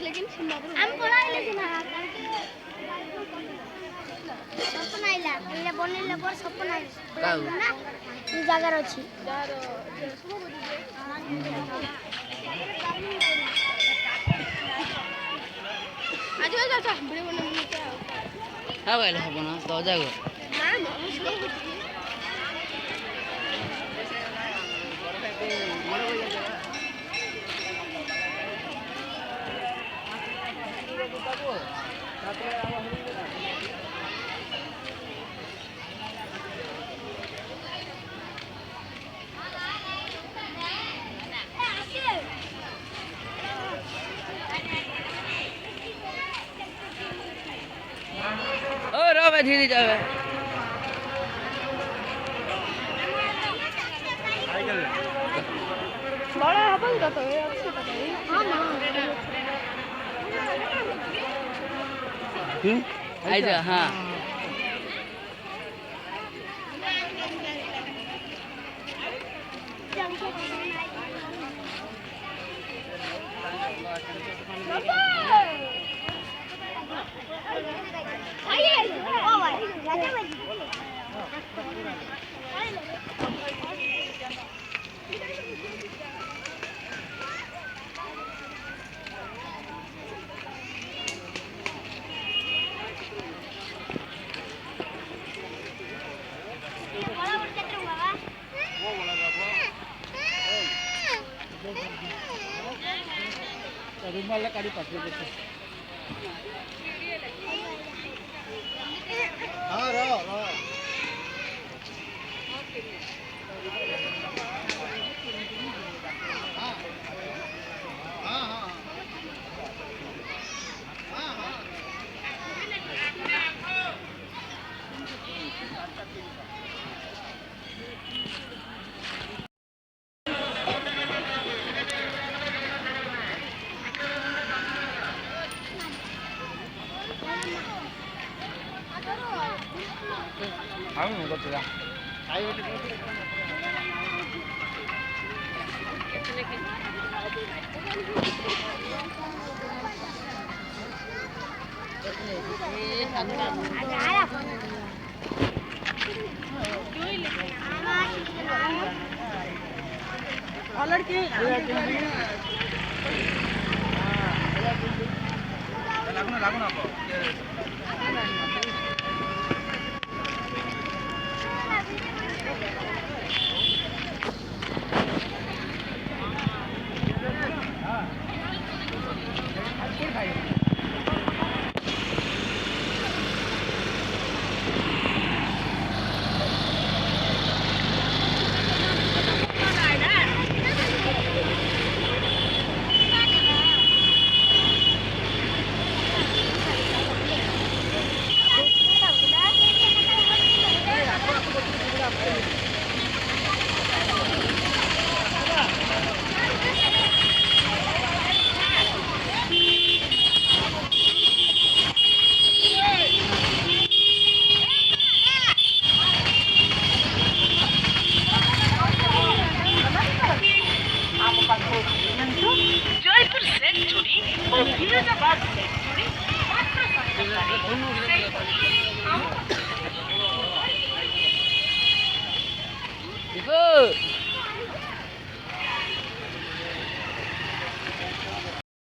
लेकिन हम पढ़ाई लेकिन सपन आइला पहिले बनेले पर सपन आइला ना ई जगह अछि यार शुभ बुद्धि आज जा जा बड़े बने क्या हां भाई ले बना तो जागो ना ना शुभ बुद्धि धीरे जावे बड़ा हबल का तो है अच्छी पता है हां ना आई जा हां रुमाला काढी पाठवते हां रा 아무 것도야. 아이고. ऑलर के लागू ना जयपुर सेंचुरी और फिरोजाबाद सेंचुरी मात्र 7